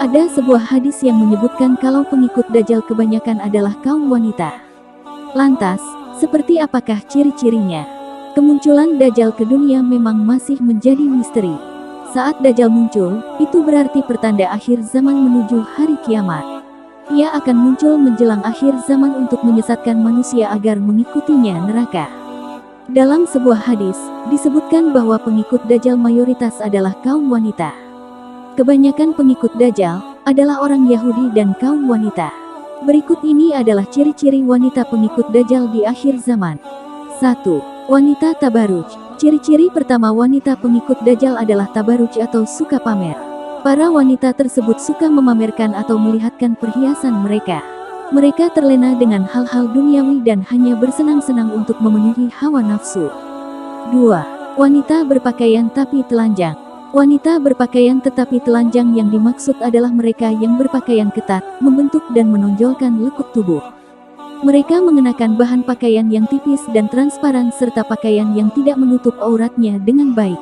Ada sebuah hadis yang menyebutkan kalau pengikut Dajjal kebanyakan adalah kaum wanita. Lantas, seperti apakah ciri-cirinya? Kemunculan Dajjal ke dunia memang masih menjadi misteri. Saat Dajjal muncul, itu berarti pertanda akhir zaman menuju hari kiamat. Ia akan muncul menjelang akhir zaman untuk menyesatkan manusia agar mengikutinya neraka. Dalam sebuah hadis, disebutkan bahwa pengikut Dajjal mayoritas adalah kaum wanita. Kebanyakan pengikut Dajjal adalah orang Yahudi dan kaum wanita. Berikut ini adalah ciri-ciri wanita pengikut Dajjal di akhir zaman. 1. Wanita tabaruj. Ciri-ciri pertama wanita pengikut Dajjal adalah tabaruj atau suka pamer. Para wanita tersebut suka memamerkan atau melihatkan perhiasan mereka. Mereka terlena dengan hal-hal duniawi dan hanya bersenang-senang untuk memenuhi hawa nafsu. 2. Wanita berpakaian tapi telanjang. Wanita berpakaian tetapi telanjang yang dimaksud adalah mereka yang berpakaian ketat, membentuk dan menonjolkan lekuk tubuh. Mereka mengenakan bahan pakaian yang tipis dan transparan serta pakaian yang tidak menutup auratnya dengan baik.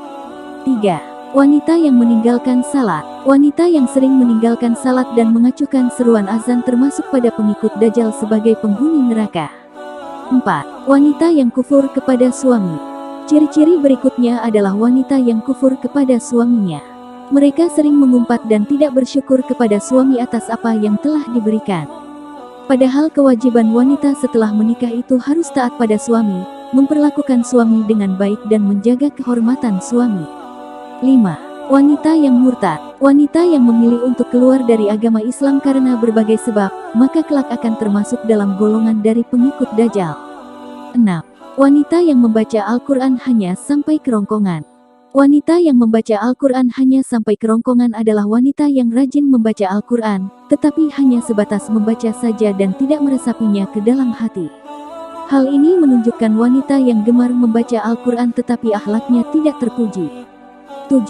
3. Wanita yang meninggalkan salat. Wanita yang sering meninggalkan salat dan mengacuhkan seruan azan termasuk pada pengikut Dajjal sebagai penghuni neraka. 4. Wanita yang kufur kepada suami. Ciri-ciri berikutnya adalah wanita yang kufur kepada suaminya. Mereka sering mengumpat dan tidak bersyukur kepada suami atas apa yang telah diberikan. Padahal kewajiban wanita setelah menikah itu harus taat pada suami, memperlakukan suami dengan baik dan menjaga kehormatan suami. 5. Wanita yang murtad. Wanita yang memilih untuk keluar dari agama Islam karena berbagai sebab, maka kelak akan termasuk dalam golongan dari pengikut Dajjal. 6. Wanita yang membaca Al-Quran hanya sampai kerongkongan. Wanita yang membaca Al-Quran hanya sampai kerongkongan adalah wanita yang rajin membaca Al-Quran, tetapi hanya sebatas membaca saja dan tidak meresapinya ke dalam hati. Hal ini menunjukkan wanita yang gemar membaca Al-Quran tetapi akhlaknya tidak terpuji. 7.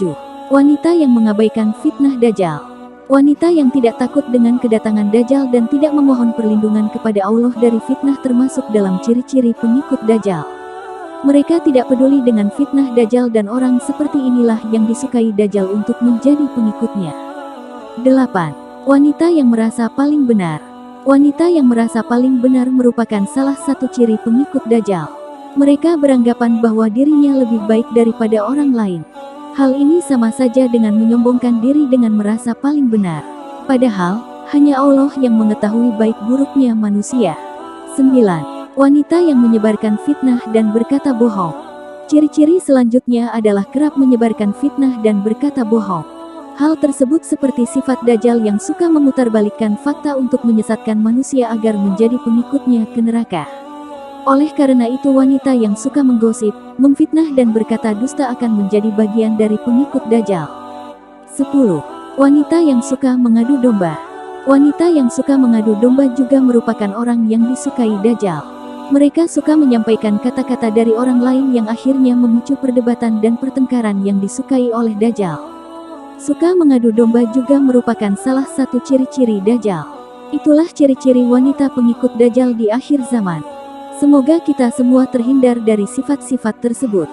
Wanita yang mengabaikan fitnah Dajjal. Wanita yang tidak takut dengan kedatangan Dajjal dan tidak memohon perlindungan kepada Allah dari fitnah termasuk dalam ciri-ciri pengikut Dajjal. Mereka tidak peduli dengan fitnah Dajjal dan orang seperti inilah yang disukai Dajjal untuk menjadi pengikutnya. 8. Wanita yang merasa paling benar. Wanita yang merasa paling benar merupakan salah satu ciri pengikut Dajjal. Mereka beranggapan bahwa dirinya lebih baik daripada orang lain. Hal ini sama saja dengan menyombongkan diri dengan merasa paling benar. Padahal, hanya Allah yang mengetahui baik buruknya manusia. 9. Wanita yang menyebarkan fitnah dan berkata bohong. Ciri-ciri selanjutnya adalah kerap menyebarkan fitnah dan berkata bohong. Hal tersebut seperti sifat Dajjal yang suka memutarbalikkan fakta untuk menyesatkan manusia agar menjadi pengikutnya ke neraka. Oleh karena itu wanita yang suka menggosip, memfitnah dan berkata dusta akan menjadi bagian dari pengikut Dajjal. 10. Wanita yang suka mengadu domba. Wanita yang suka mengadu domba juga merupakan orang yang disukai Dajjal. Mereka suka menyampaikan kata-kata dari orang lain yang akhirnya memicu perdebatan dan pertengkaran yang disukai oleh Dajjal. Suka mengadu domba juga merupakan salah satu ciri-ciri Dajjal. Itulah ciri-ciri wanita pengikut Dajjal di akhir zaman. Semoga kita semua terhindar dari sifat-sifat tersebut.